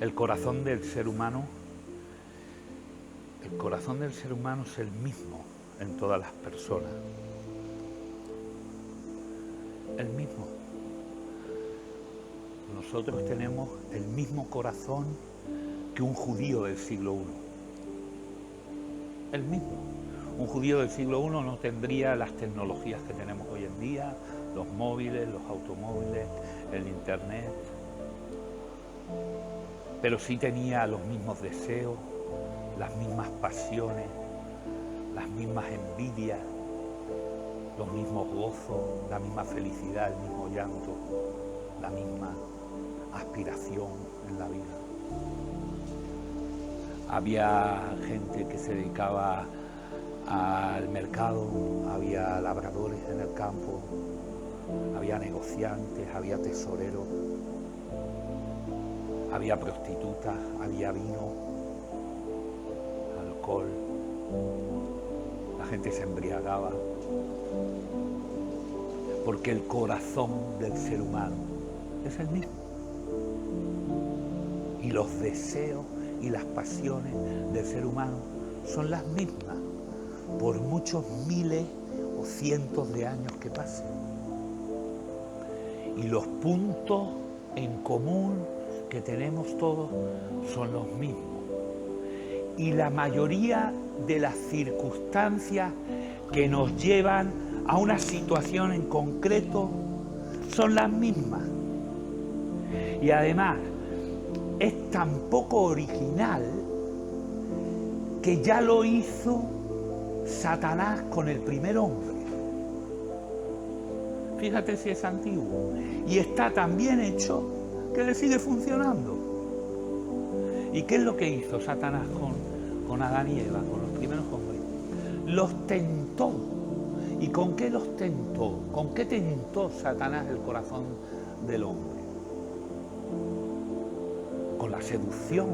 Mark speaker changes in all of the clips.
Speaker 1: El corazón del ser humano es el mismo en todas las personas. El mismo. Nosotros tenemos el mismo corazón que un judío del siglo I. El mismo. Un judío del siglo I no tendría las tecnologías que tenemos hoy en día, los móviles, los automóviles, el internet, pero sí tenía los mismos deseos, las mismas pasiones, las mismas envidias, los mismos gozos, la misma felicidad, el mismo llanto, la misma aspiración en la vida. Había gente que se dedicaba al mercado, había labradores en el campo, había negociantes, había tesoreros, había prostitutas, había vino, alcohol, la gente se embriagaba, porque el corazón del ser humano es el mismo. Y los deseos y las pasiones del ser humano son las mismas, por muchos miles o cientos de años que pasen. Y los puntos en común que tenemos todos son los mismos. Y la mayoría de las circunstancias que nos llevan a una situación en concreto son las mismas. Y además es tan poco original que ya lo hizo Satanás con el primer hombre. Fíjate si es antiguo. Y está tan bien hecho que le sigue funcionando. ¿Y qué es lo que hizo Satanás con Adán y Eva, con los primeros hombres? Los tentó. ¿Y con qué los tentó? ¿Con qué tentó Satanás el corazón del hombre? Con la seducción.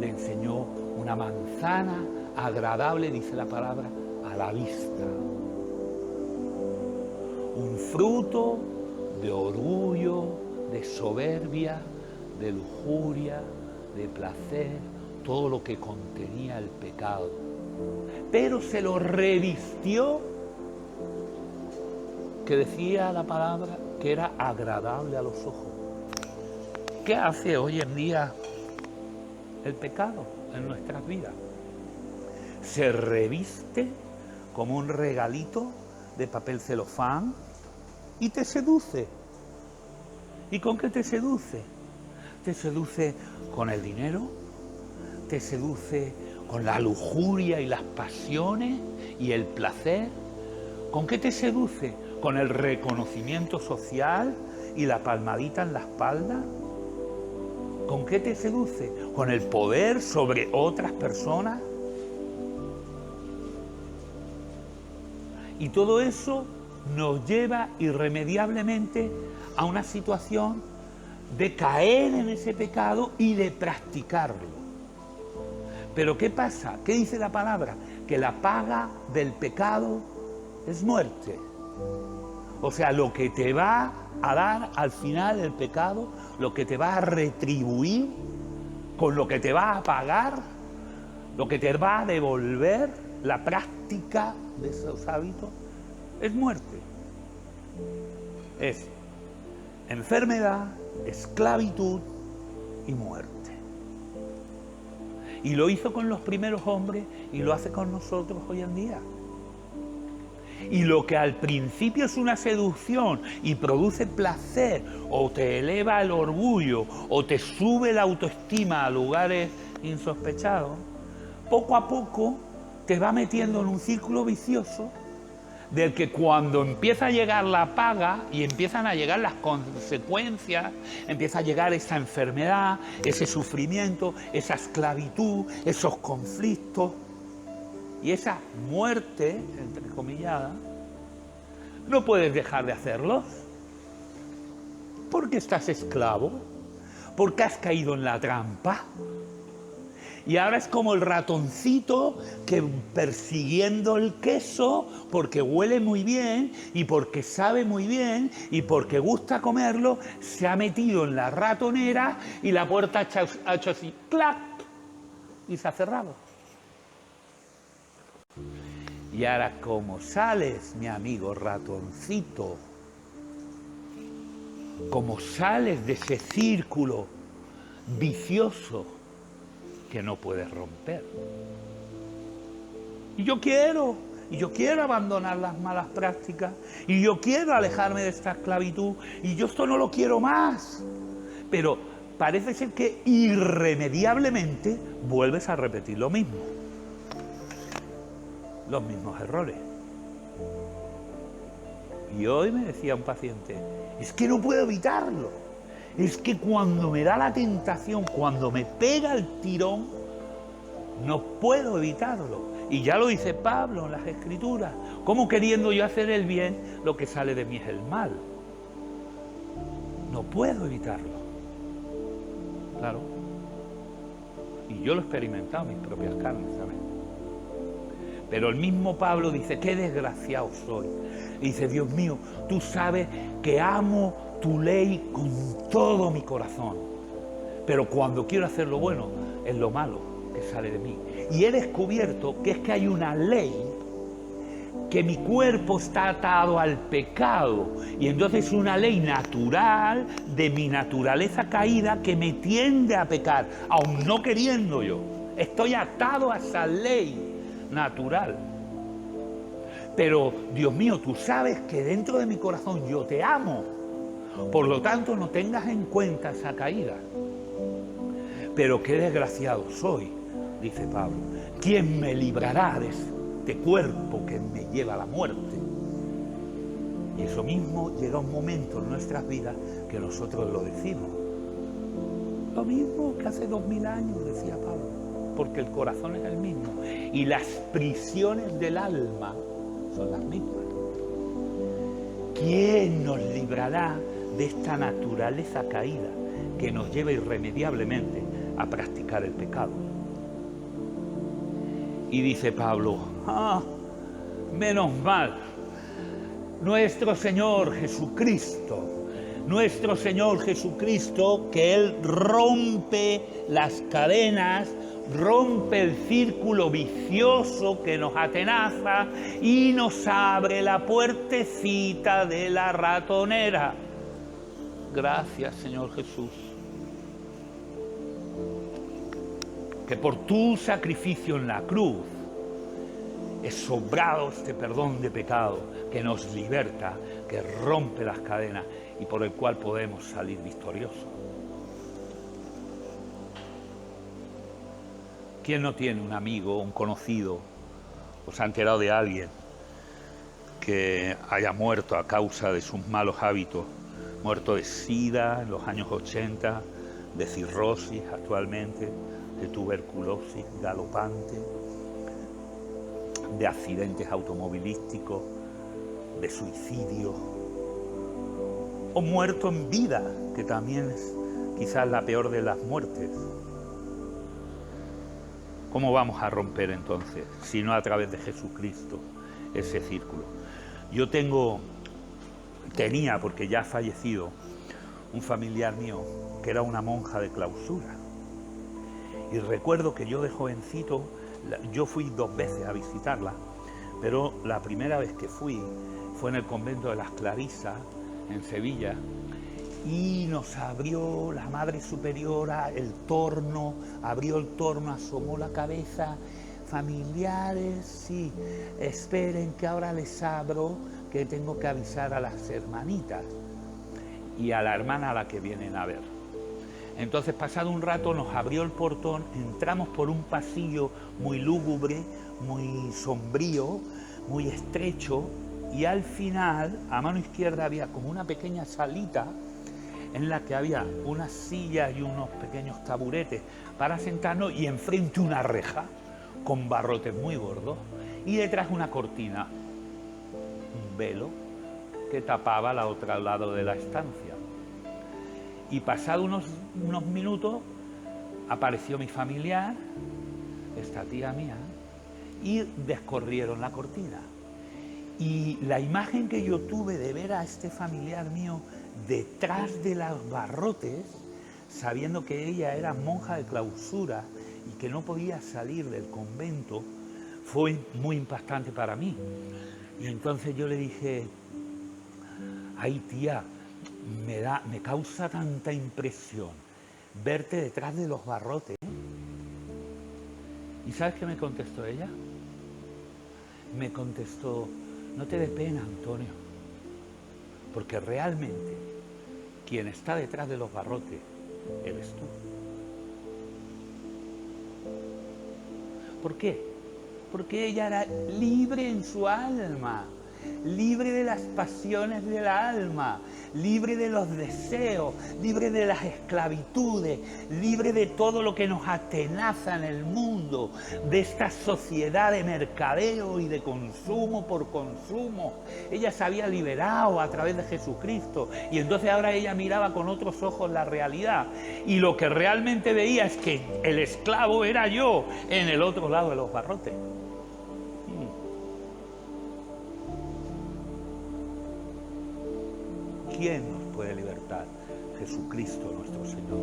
Speaker 1: Le enseñó una manzana agradable, dice la palabra, a la vista. Un fruto de orgullo, de soberbia, de lujuria, de placer, todo lo que contenía el pecado. Pero se lo revistió, que decía la palabra que era agradable a los ojos. ¿Qué hace hoy en día el pecado en nuestras vidas? Se reviste como un regalito de papel celofán y te seduce. ¿Y con qué te seduce? Te seduce con el dinero, te seduce con la lujuria y las pasiones y el placer. ¿Con qué te seduce? Con el reconocimiento social y la palmadita en la espalda. ¿Con qué te seduce? ¿Con el poder sobre otras personas? Y todo eso nos lleva irremediablemente a una situación de caer en ese pecado y de practicarlo. Pero ¿qué pasa? ¿Qué dice la palabra? Que la paga del pecado es muerte. O sea, lo que te va a dar al final el pecado, lo que te va a retribuir, con lo que te va a pagar, lo que te va a devolver la práctica de esos hábitos, es muerte. Es enfermedad, esclavitud y muerte. Y lo hizo con los primeros hombres y lo hace con nosotros hoy en día. Y lo que al principio es una seducción y produce placer, o te eleva el orgullo, o te sube la autoestima a lugares insospechados, poco a poco te va metiendo en un círculo vicioso del que cuando empieza a llegar la paga y empiezan a llegar las consecuencias, empieza a llegar esa enfermedad, ese sufrimiento, esa esclavitud, esos conflictos y esa muerte, entrecomillada, no puedes dejar de hacerlos porque estás esclavo, porque has caído en la trampa. Y ahora es como el ratoncito que persiguiendo el queso porque huele muy bien y porque sabe muy bien y porque gusta comerlo, se ha metido en la ratonera y la puerta ha hecho así, ¡clac! Y se ha cerrado. Y ahora, ¿cómo sales, mi amigo ratoncito? ¿Cómo sales de ese círculo vicioso que no puedes romper? Y yo quiero abandonar las malas prácticas, y yo quiero alejarme de esta esclavitud, y yo esto no lo quiero más. Pero parece ser que irremediablemente vuelves a repetir lo mismo, los mismos errores. Y hoy me decía un paciente, es que no puedo evitarlo, es que cuando me da la tentación, cuando me pega el tirón, no puedo evitarlo. Y ya lo dice Pablo en las Escrituras, ¿cómo queriendo yo hacer el bien, lo que sale de mí es el mal? No puedo evitarlo. Claro. Y yo lo he experimentado en mis propias carnes, ¿sabes? Pero el mismo Pablo dice, qué desgraciado soy. Y dice, Dios mío, tú sabes que amo tu ley con todo mi corazón. Pero cuando quiero hacer lo bueno, es lo malo que sale de mí. Y he descubierto que es que hay una ley, que mi cuerpo está atado al pecado. Y entonces es una ley natural de mi naturaleza caída que me tiende a pecar, aun no queriendo yo. Estoy atado a esa ley natural. Pero, Dios mío, tú sabes que dentro de mi corazón yo te amo. Por lo tanto, no tengas en cuenta esa caída. Pero qué desgraciado soy, dice Pablo. ¿Quién me librará de este cuerpo que me lleva a la muerte? Y eso mismo llega un momento en nuestras vidas que nosotros lo decimos. Lo mismo que hace 2000 años, decía Pablo, porque el corazón es el mismo y las prisiones del alma son las mismas. ¿Quién nos librará de esta naturaleza caída que nos lleva irremediablemente a practicar el pecado? Y dice Pablo, menos mal, nuestro Señor Jesucristo, que Él rompe las cadenas, rompe el círculo vicioso que nos atenaza y nos abre la puertecita de la ratonera. Gracias, Señor Jesús, que por tu sacrificio en la cruz es sobrado este perdón de pecado que nos liberta, que rompe las cadenas y por el cual podemos salir victoriosos. ¿Quién no tiene un amigo, un conocido, o se ha enterado de alguien que haya muerto a causa de sus malos hábitos? Muerto de sida en los años 80, de cirrosis actualmente, de tuberculosis galopante, de accidentes automovilísticos, de suicidio, o muerto en vida, que también es quizás la peor de las muertes. ¿Cómo vamos a romper entonces, si no a través de Jesucristo, ese círculo? Yo tenía, porque ya ha fallecido, un familiar mío que era una monja de clausura. Y recuerdo que yo de jovencito, yo fui 2 veces a visitarla, pero la primera vez que fui fue en el convento de las Clarisas, en Sevilla, y nos abrió la Madre Superiora el torno, abrió el torno, asomó la cabeza. Familiares, sí, esperen que ahora les abro, que tengo que avisar a las hermanitas y a la hermana a la que vienen a ver. Entonces, pasado un rato, nos abrió el portón, entramos por un pasillo muy lúgubre, muy sombrío, muy estrecho, y al final, a mano izquierda, había como una pequeña salita en la que había unas sillas y unos pequeños taburetes para sentarnos, y enfrente una reja con barrotes muy gordos, y detrás una cortina, un velo que tapaba al otro lado de la estancia. Y pasado unos minutos apareció mi familiar, esta tía mía, y descorrieron la cortina. Y la imagen que yo tuve de ver a este familiar mío detrás de los barrotes, sabiendo que ella era monja de clausura y que no podía salir del convento, fue muy impactante para mí. Y entonces yo le dije, ay tía, me causa tanta impresión verte detrás de los barrotes. ¿Y sabes qué me contestó ella? Me contestó, no te dé pena, Antonio, porque realmente quien está detrás de los barrotes eres tú. ¿Por qué? Porque ella era libre en su alma, libre de las pasiones del alma, libre de los deseos, libre de las esclavitudes, libre de todo lo que nos atenaza en el mundo, de esta sociedad de mercadeo y de consumo por consumo. Ella se había liberado a través de Jesucristo y entonces ahora ella miraba con otros ojos la realidad y lo que realmente veía es que el esclavo era yo en el otro lado de los barrotes. ¿Quién nos puede libertar? Jesucristo nuestro Señor.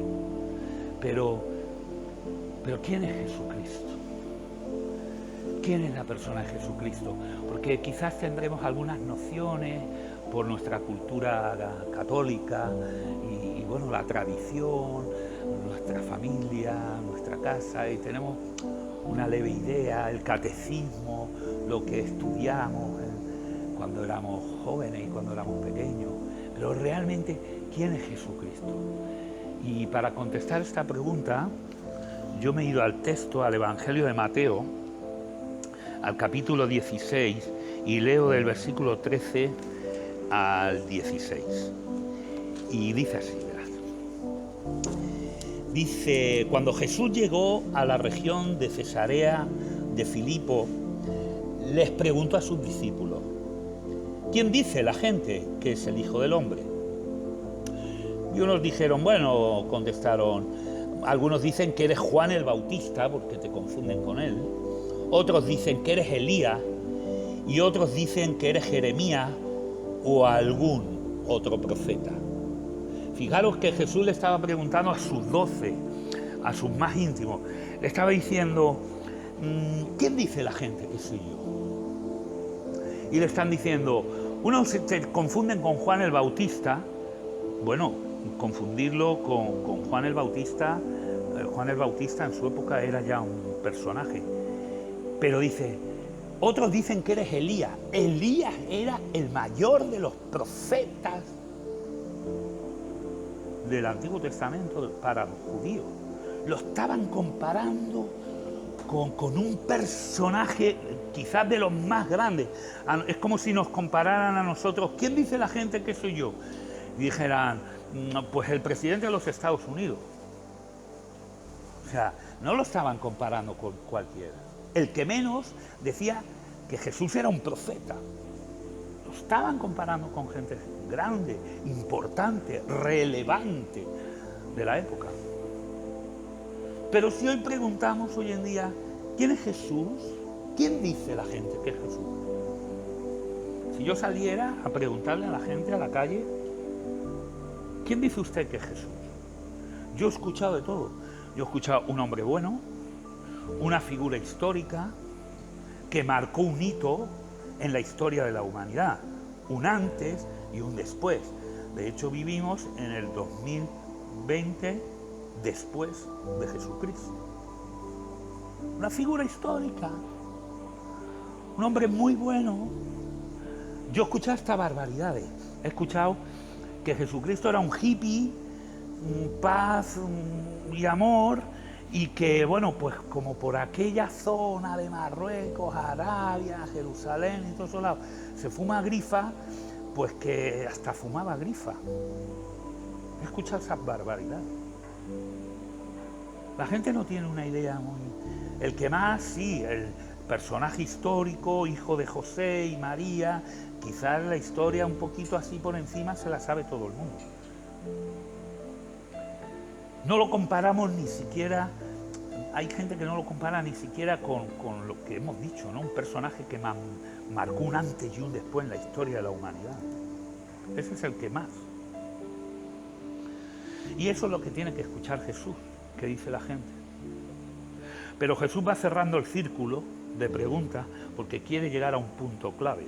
Speaker 1: Pero ¿quién es Jesucristo? ¿Quién es la persona de Jesucristo? Porque quizás tendremos algunas nociones por nuestra cultura católica y bueno, la tradición, nuestra familia, nuestra casa, y tenemos una leve idea, el catecismo, lo que estudiamos cuando éramos jóvenes y cuando éramos pequeños. Pero realmente, ¿quién es Jesucristo? Y para contestar esta pregunta, yo me he ido al texto, al Evangelio de Mateo, al capítulo 16, y leo del versículo 13 al 16. Y dice así, ¿verdad? Dice, cuando Jesús llegó a la región de Cesarea de Filipo, les preguntó a sus discípulos, ¿quién dice la gente que es el Hijo del Hombre? Y unos dijeron, bueno, contestaron, algunos dicen que eres Juan el Bautista, porque te confunden con él. Otros dicen que eres Elías, y otros dicen que eres Jeremías o algún otro profeta. Fijaros que Jesús le estaba preguntando a sus 12, a sus más íntimos, le estaba diciendo, ¿quién dice la gente que soy yo? Y le están diciendo, unos se confunden con Juan el Bautista. Bueno, confundirlo con Juan el Bautista en su época era ya un personaje. Pero dice, otros dicen que eres Elías. Elías era el mayor de los profetas del Antiguo Testamento para los judíos. Lo estaban comparando con un personaje quizás de los más grandes. Es como si nos compararan a nosotros. ¿Quién dice la gente que soy yo? Y dijeran, pues el presidente de los Estados Unidos. O sea, no lo estaban comparando con cualquiera. El que menos decía que Jesús era un profeta. Lo estaban comparando con gente grande, importante, relevante de la época. Pero si hoy preguntamos hoy en día, ¿quién es Jesús? ¿Quién dice la gente que es Jesús? Si yo saliera a preguntarle a la gente a la calle, ¿quién dice usted que es Jesús? Yo he escuchado de todo. Yo he escuchado un hombre bueno, una figura histórica que marcó un hito en la historia de la humanidad, un antes y un después. De hecho, vivimos en el 2020 después de Jesucristo. Una figura histórica, un hombre muy bueno. Yo he escuchado estas barbaridades. He escuchado que Jesucristo era un hippie, paz y amor, y que, bueno, pues como por aquella zona de Marruecos, Arabia, Jerusalén y todos esos lados, se fuma grifa, pues que hasta fumaba grifa. He escuchado esas barbaridades. La gente no tiene una idea muy... El que más, sí, el personaje histórico, hijo de José y María, quizás la historia un poquito así por encima se la sabe todo el mundo. No lo comparamos ni siquiera, hay gente que no lo compara ni siquiera con lo que hemos dicho, ¿no? Un personaje que marcó un antes y un después en la historia de la humanidad. Ese es el que más. Y eso es lo que tiene que escuchar Jesús, que dice la gente. Pero Jesús va cerrando el círculo de preguntas porque quiere llegar a un punto clave.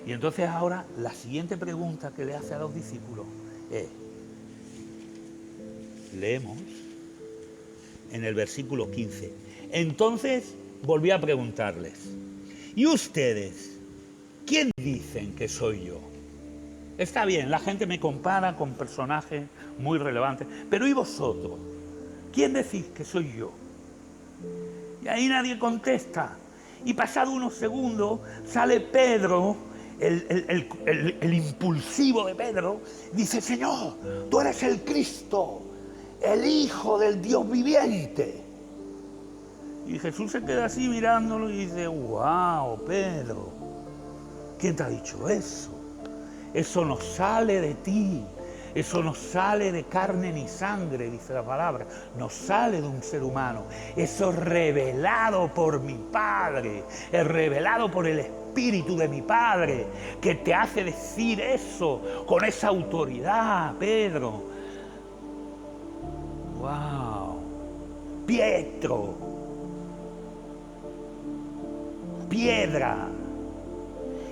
Speaker 1: Y entonces ahora la siguiente pregunta que le hace a los discípulos es, leemos en el versículo 15. Entonces volví a preguntarles, ¿y ustedes quién dicen que soy yo? Está bien, la gente me compara con personajes muy relevantes, pero ¿y vosotros? ¿Quién decís que soy yo? Y ahí nadie contesta. Y pasado unos segundos sale Pedro, el impulsivo de Pedro, dice, Señor, tú eres el Cristo, el Hijo del Dios viviente. Y Jesús se queda así mirándolo y dice, wow, Pedro, ¿quién te ha dicho eso? Eso no sale de ti, eso no sale de carne ni sangre, dice la palabra, no sale de un ser humano, eso es revelado por mi Padre, es revelado por el Espíritu de mi Padre, que te hace decir eso con esa autoridad, Pedro. ¡Wow! Pietro, piedra,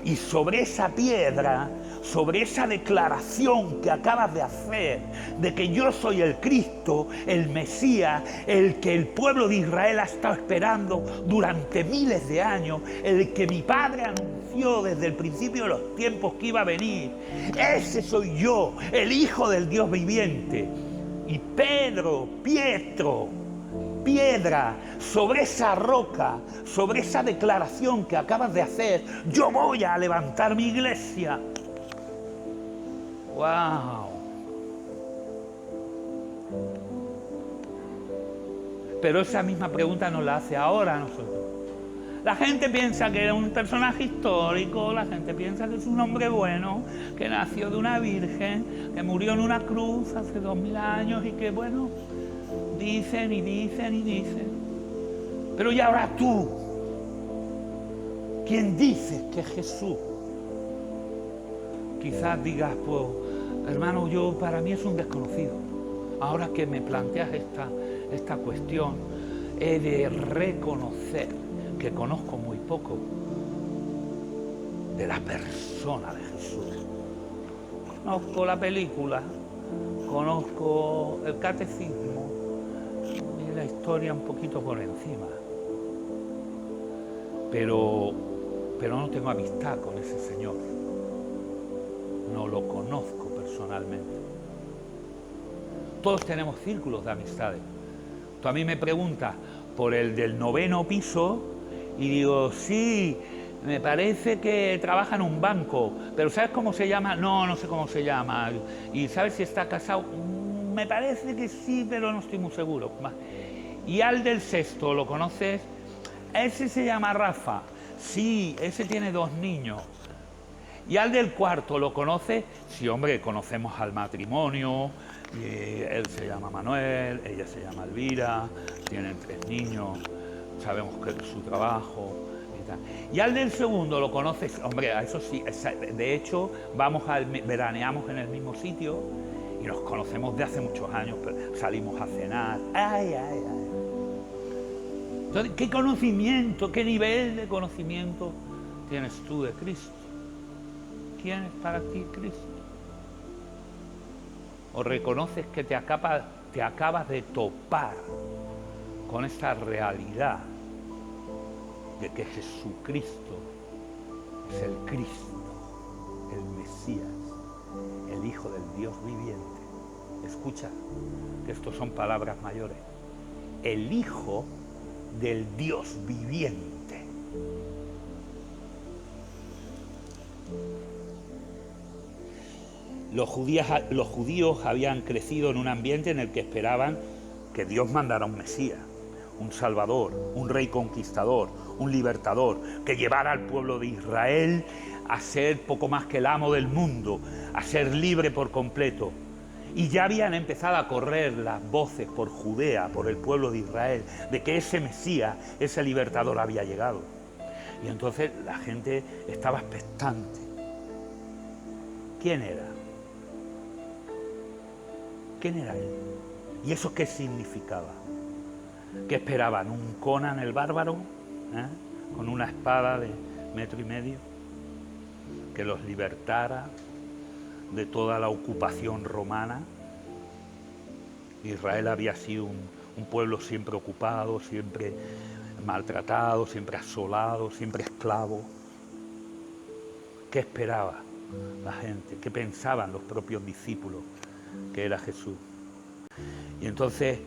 Speaker 1: y sobre esa piedra, sobre esa declaración que acabas de hacer, de que yo soy el Cristo, el Mesías, el que el pueblo de Israel ha estado esperando durante miles de años, el que mi Padre anunció desde el principio de los tiempos que iba a venir, ese soy yo, el Hijo del Dios viviente. Y Pedro, Pietro, piedra, sobre esa roca, sobre esa declaración que acabas de hacer, yo voy a levantar mi iglesia. ¡Wow! Pero esa misma pregunta nos la hace ahora a nosotros. La gente piensa que es un personaje histórico, la gente piensa que es un hombre bueno, que nació de una virgen, que murió en una cruz hace 2000 años y que, bueno, dicen y dicen y dicen. Pero y ahora tú, ¿quién dices que es Jesús? Quizás digas, pues, hermano, yo para mí es un desconocido. Ahora que me planteas esta cuestión, he de reconocer que conozco muy poco de la persona de Jesús. Conozco la película, conozco el catecismo y la historia un poquito por encima. Pero no tengo amistad con ese Señor. No lo conozco personalmente. Todos tenemos círculos de amistades. Tú a mí me preguntas por el del 9º piso y digo, sí, me parece que trabaja en un banco, pero ¿sabes cómo se llama? No, no sé cómo se llama. ¿Y sabes si está casado? Me parece que sí, pero no estoy muy seguro. ¿Y al del 6º, lo conoces? Ese se llama Rafa. Sí, ese tiene 2 niños. ¿Y al del 4º lo conoces? Sí, hombre, conocemos al matrimonio. Él se llama Manuel, ella se llama Elvira, tienen 3 niños, sabemos que es su trabajo y tal. Y al del 2º lo conoces, hombre, a eso sí, de hecho veraneamos en el mismo sitio y nos conocemos de hace muchos años, pero salimos a cenar. ¡Ay, ay, ay! Entonces, ¿qué conocimiento, qué nivel de conocimiento tienes tú de Cristo? ¿Quién es para ti Cristo? ¿O reconoces que te acabas de topar con esa realidad de que Jesucristo es el Cristo, el Mesías, el Hijo del Dios viviente? Escucha, que estos son palabras mayores. El Hijo del Dios viviente. Los judíos habían crecido en un ambiente en el que esperaban que Dios mandara un Mesías, un Salvador, un Rey conquistador, un libertador, que llevara al pueblo de Israel a ser poco más que el amo del mundo, a ser libre por completo. Y ya habían empezado a correr las voces por Judea, por el pueblo de Israel, de que ese Mesías, ese libertador había llegado. Y entonces la gente estaba expectante. ¿Quién era? ¿Quién era él? ¿Y eso qué significaba? ¿Qué esperaban? ¿Un Conan el bárbaro? Con una espada de 1,5 metros, que los libertara de toda la ocupación romana. Israel había sido un pueblo siempre ocupado, siempre maltratado, siempre asolado, siempre esclavo. ¿Qué esperaba la gente? ¿Qué pensaban los propios discípulos que era Jesús? Y entonces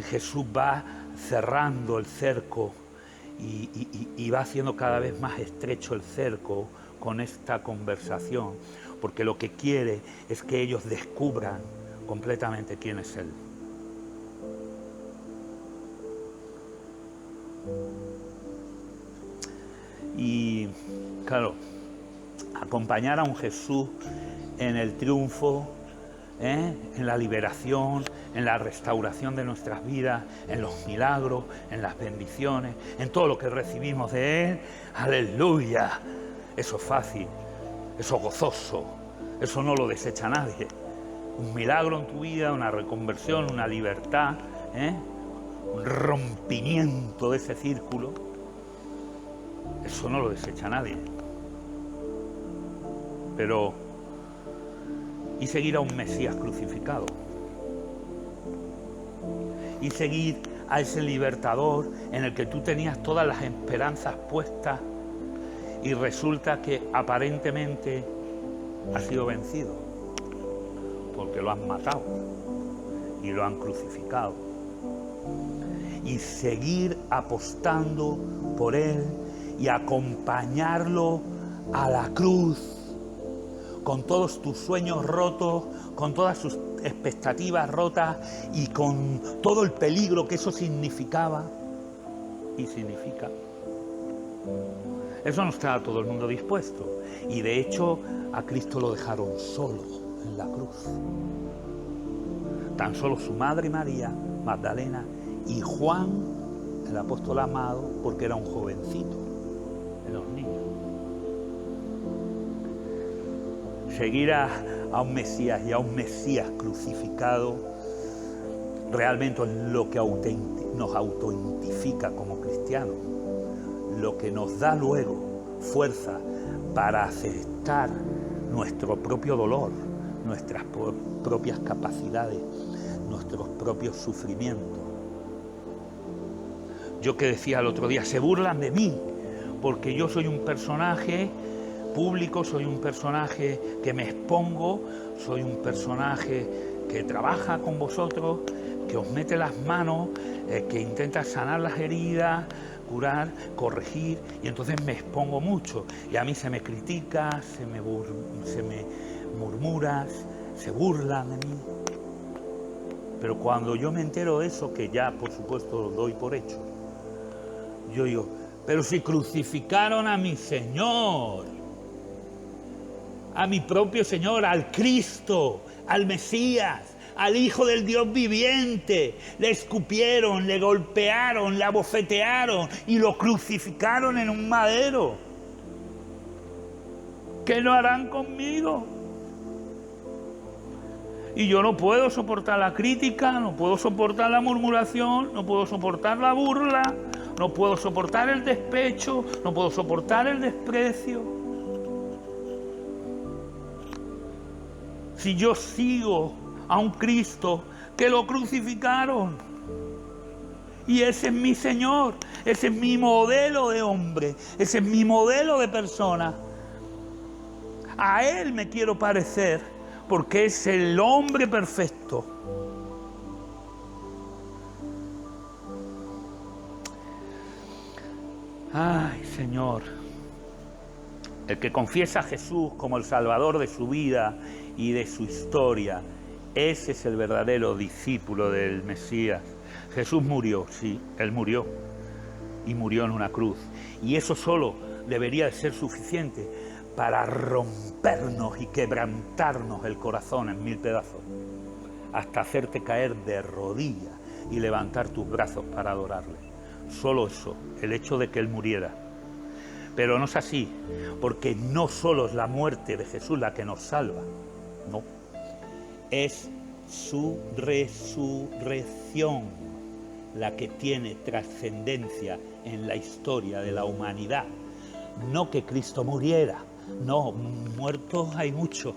Speaker 1: Jesús va cerrando el cerco y va haciendo cada vez más estrecho el cerco con esta conversación, porque lo que quiere es que ellos descubran completamente quién es Él. Y claro, acompañar a un Jesús en el triunfo, en la liberación, en la restauración de nuestras vidas, en los milagros, en las bendiciones, en todo lo que recibimos de Él. ¡Aleluya! Eso es fácil, eso es gozoso, eso no lo desecha nadie. Un milagro en tu vida, una reconversión, una libertad, un rompimiento de ese círculo, eso no lo desecha nadie. Pero, ¿y seguir a un Mesías crucificado? ¿Y seguir a ese libertador en el que tú tenías todas las esperanzas puestas y resulta que aparentemente ha sido vencido? Porque lo han matado y lo han crucificado. Y seguir apostando por Él y acompañarlo a la cruz, con todos tus sueños rotos, con todas sus expectativas rotas y con todo el peligro que eso significaba y significa. Eso no está todo el mundo dispuesto. Y de hecho a Cristo lo dejaron solo en la cruz. Tan solo su madre María Magdalena y Juan, el apóstol amado, porque era un jovencito de los niños. Seguir a un Mesías y a un Mesías crucificado realmente es lo que nos autoidentifica como cristianos, lo que nos da luego fuerza para aceptar nuestro propio dolor, nuestras propias capacidades, nuestros propios sufrimientos. Yo que decía el otro día, se burlan de mí, porque yo soy un personaje público, soy un personaje que me expongo, soy un personaje que trabaja con vosotros, que os mete las manos, que intenta sanar las heridas, curar, corregir, y entonces me expongo mucho. Y a mí se me critica, se me murmura, se burlan de mí. Pero cuando yo me entero de eso, que ya por supuesto lo doy por hecho, yo digo, pero si crucificaron a mi Señor, a mi propio Señor, al Cristo, al Mesías, al Hijo del Dios viviente, le escupieron, le golpearon, le abofetearon y lo crucificaron en un madero. ¿Qué no harán conmigo? Y yo no puedo soportar la crítica, no puedo soportar la murmuración, no puedo soportar la burla, no puedo soportar el despecho, no puedo soportar el desprecio. Si yo sigo a un Cristo que lo crucificaron, y ese es mi Señor, ese es mi modelo de hombre, ese es mi modelo de persona, a Él me quiero parecer, porque es el hombre perfecto. Ay, Señor, el que confiesa a Jesús como el Salvador de su vida y de su historia, ese es el verdadero discípulo del Mesías. Jesús murió, sí, Él murió, y murió en una cruz. Y eso solo debería de ser suficiente para rompernos y quebrantarnos el corazón en 1000 pedazos. hasta hacerte caer de rodillas y levantar tus brazos para adorarle. Solo eso, el hecho de que Él muriera. Pero no es así, porque no solo es la muerte de Jesús la que nos salva, no, es su resurrección la que tiene trascendencia en la historia de la humanidad. No que Cristo muriera, no, muertos hay muchos,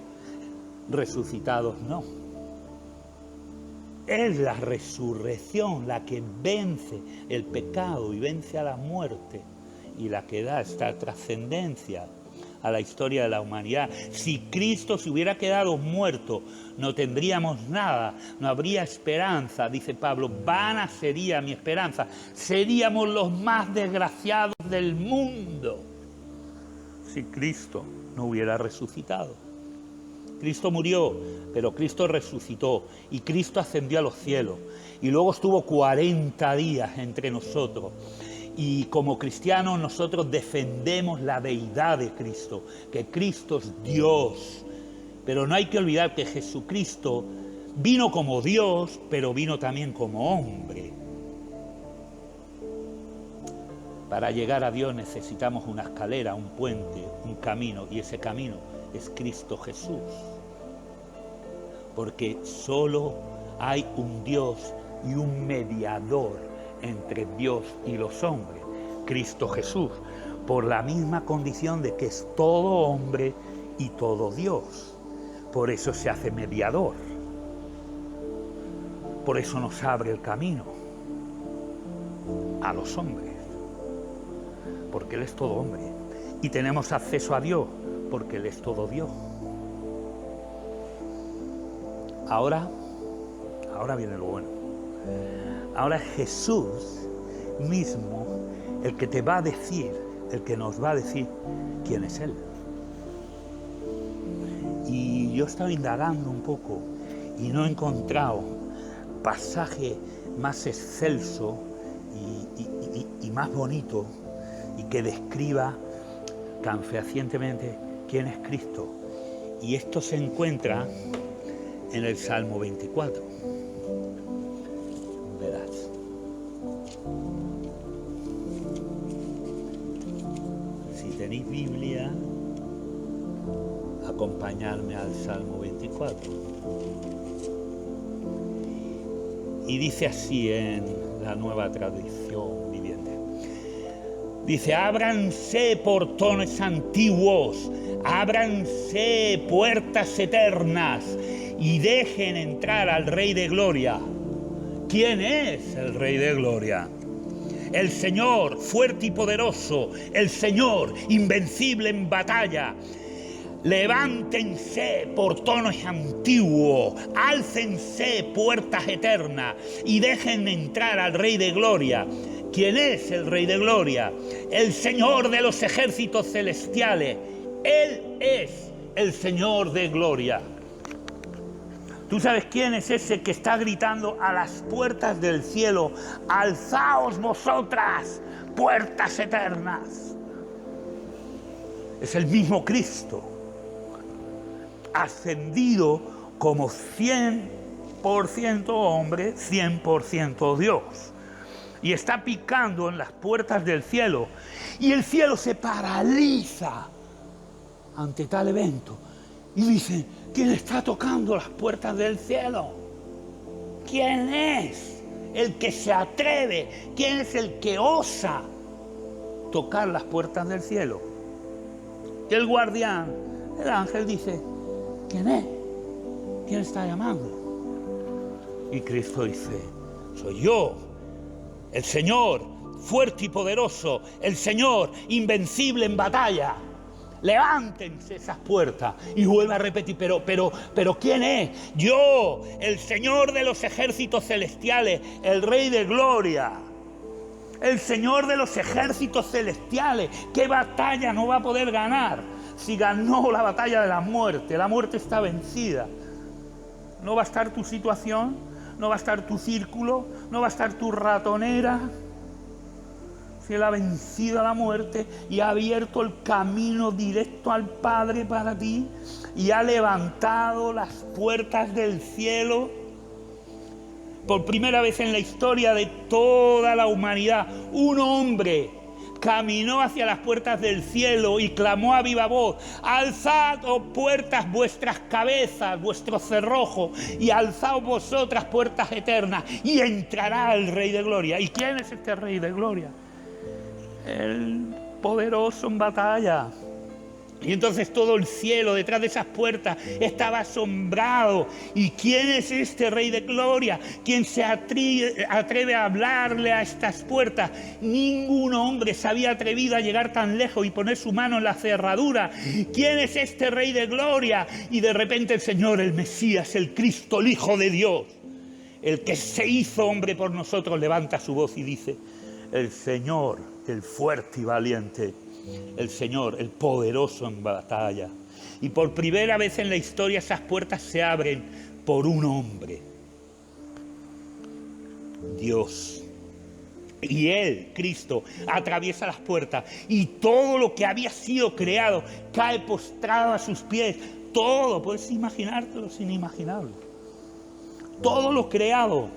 Speaker 1: resucitados no. Es la resurrección la que vence el pecado y vence a la muerte y la que da esta trascendencia a la historia de la humanidad. Si Cristo se hubiera quedado muerto, no tendríamos nada, no habría esperanza, dice Pablo, vana sería mi esperanza, seríamos los más desgraciados del mundo si Cristo no hubiera resucitado. Cristo murió, pero Cristo resucitó y Cristo ascendió a los cielos y luego estuvo 40 días entre nosotros. Y como cristianos nosotros defendemos la deidad de Cristo, que Cristo es Dios. Pero no hay que olvidar que Jesucristo vino como Dios, pero vino también como hombre. Para llegar a Dios necesitamos una escalera, un puente, un camino, y ese camino es Cristo Jesús. Porque solo hay un Dios y un mediador entre Dios y los hombres, Cristo Jesús, por la misma condición de que es todo hombre y todo Dios. Por eso se hace mediador. Por eso nos abre el camino a los hombres, porque Él es todo hombre. Y tenemos acceso a Dios, porque Él es todo Dios. Ahora viene lo bueno. Ahora es Jesús mismo el que te va a decir, el que nos va a decir quién es Él. Y yo he estado indagando un poco y no he encontrado pasaje más excelso y más bonito y que describa tan fehacientemente quién es Cristo. Y esto se encuentra en el Salmo 24. Verás. Si tenéis Biblia, acompañarme al Salmo 24. Y dice así en la Nueva Traducción Viviente. Dice, ábranse portones antiguos, ábranse puertas eternas y dejen entrar al Rey de Gloria. ¿Quién es el Rey de Gloria? El Señor fuerte y poderoso, el Señor invencible en batalla. Levántense portones antiguos, álcense puertas eternas y dejen entrar al Rey de Gloria. ¿Quién es el Rey de Gloria? El Señor de los ejércitos celestiales. Él es el Señor de gloria. ¿Tú sabes quién es ese que está gritando a las puertas del cielo? ¡Alzaos vosotras, puertas eternas! Es el mismo Cristo, ascendido como 100% hombre, 100% Dios. Y está picando en las puertas del cielo. Y el cielo se paraliza ante tal evento. Y dice, ¿quién está tocando las puertas del cielo? ¿Quién es el que se atreve? ¿Quién es el que osa tocar las puertas del cielo? Y el guardián, el ángel, dice, ¿quién es? ¿Quién está llamando? Y Cristo dice, soy yo, el Señor fuerte y poderoso, el Señor invencible en batalla. Levántense esas puertas. Y vuelve a repetir, pero ¿quién es? Yo, el Señor de los ejércitos celestiales, el Rey de Gloria. El Señor de los ejércitos celestiales. ¿Qué batalla no va a poder ganar? Si ganó la batalla de la muerte está vencida. No va a estar tu situación, no va a estar tu círculo, no va a estar tu ratonera. Si Él ha vencido a la muerte y ha abierto el camino directo al Padre para ti y ha levantado las puertas del cielo Por primera vez en la historia de toda la humanidad, un hombre caminó hacia las puertas del cielo y clamó a viva voz: alzad, oh puertas, vuestras cabezas, vuestro cerrojo, y alzaos vosotras, puertas eternas, y entrará el Rey de Gloria. ¿Y quién es este Rey de Gloria? El poderoso en batalla. Y entonces todo el cielo detrás de esas puertas estaba asombrado. ¿Y quién es este Rey de Gloria? ¿Quién se atreve a hablarle a estas puertas? Ningún hombre se había atrevido a llegar tan lejos y poner su mano en la cerradura. ¿Quién es este Rey de Gloria? Y de repente el Señor, el Mesías, el Cristo, el Hijo de Dios, el que se hizo hombre por nosotros, levanta su voz y dice: el Señor, el fuerte y valiente, el Señor, el poderoso en batalla. Y por primera vez en la historia esas puertas se abren por un hombre, Dios. Y Él, Cristo, atraviesa las puertas y todo lo que había sido creado cae postrado a sus pies. Todo, puedes imaginártelo sin imaginarlo. Todo lo creado,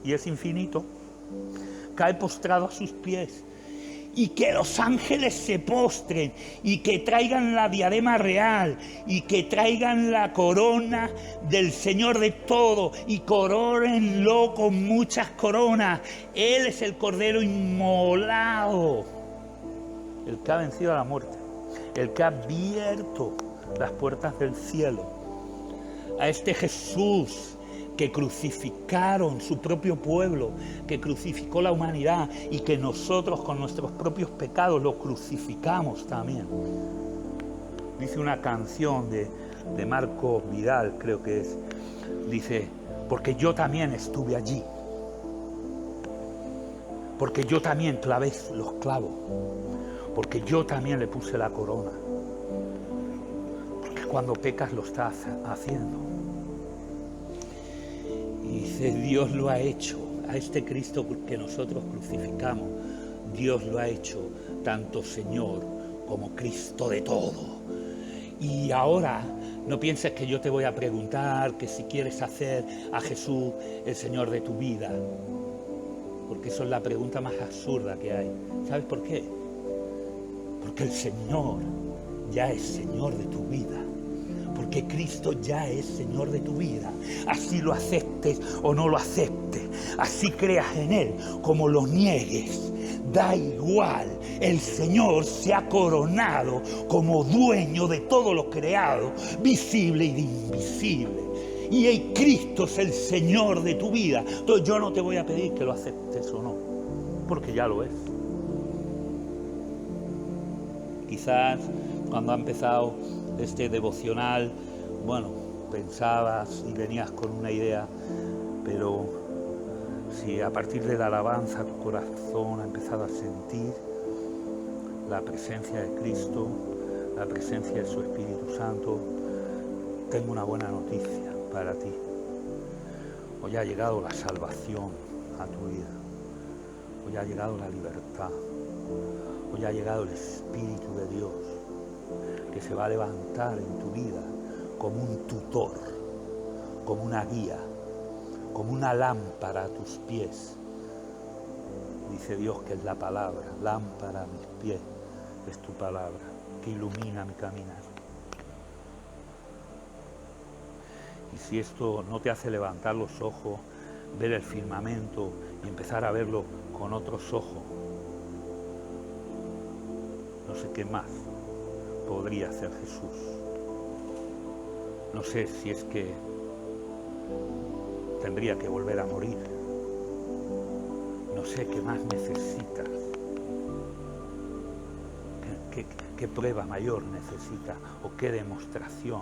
Speaker 1: y es infinito, cae postrado a sus pies. Y que los ángeles se postren y que traigan la diadema real y que traigan la corona del Señor de todo y corónenlo con muchas coronas. Él es el Cordero inmolado, el que ha vencido a la muerte, el que ha abierto las puertas del cielo. A este Jesús que crucificaron su propio pueblo, que crucificó la humanidad y que nosotros con nuestros propios pecados lo crucificamos también. Dice una canción de Marco Vidal, creo que es, dice: porque yo también estuve allí, porque yo también clavé los clavos, porque yo también le puse la corona, porque cuando pecas lo estás haciendo. Y dice: Dios lo ha hecho, a este Cristo que nosotros crucificamos, Dios lo ha hecho tanto Señor como Cristo de todo. Y ahora no pienses que yo te voy a preguntar que si quieres hacer a Jesús el Señor de tu vida, porque eso es la pregunta más absurda que hay. ¿Sabes por qué? Porque el Señor ya es Señor de tu vida. Porque Cristo ya es Señor de tu vida. Así lo aceptes o no lo aceptes, así creas en Él como lo niegues, da igual. El Señor se ha coronado como dueño de todo lo creado, visible y invisible. Y Cristo es el Señor de tu vida. Entonces yo no te voy a pedir que lo aceptes o no, porque ya lo es. Quizás cuando ha empezado este devocional, bueno, pensabas y venías con una idea, pero si a partir de la alabanza tu corazón ha empezado a sentir la presencia de Cristo, la presencia de su Espíritu Santo, tengo una buena noticia para ti. Hoy ha llegado la salvación a tu vida, hoy ha llegado la libertad, hoy ha llegado el Espíritu de Dios, que se va a levantar en tu vida como un tutor, como una guía, como una lámpara a tus pies. Dice Dios que es la palabra, lámpara a mis pies es tu palabra, que ilumina mi caminar. Y si esto no te hace levantar los ojos, ver el firmamento y empezar a verlo con otros ojos, no sé qué más podría hacer Jesús. No sé si es que tendría que volver a morir. No sé qué más necesitas. ¿Qué prueba mayor necesita o qué demostración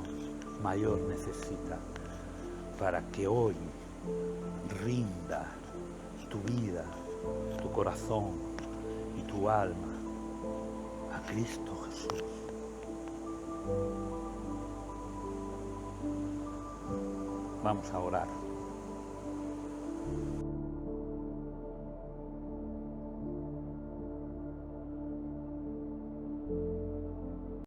Speaker 1: mayor necesita para que hoy rinda tu vida, tu corazón y tu alma a Cristo Jesús? Vamos a orar.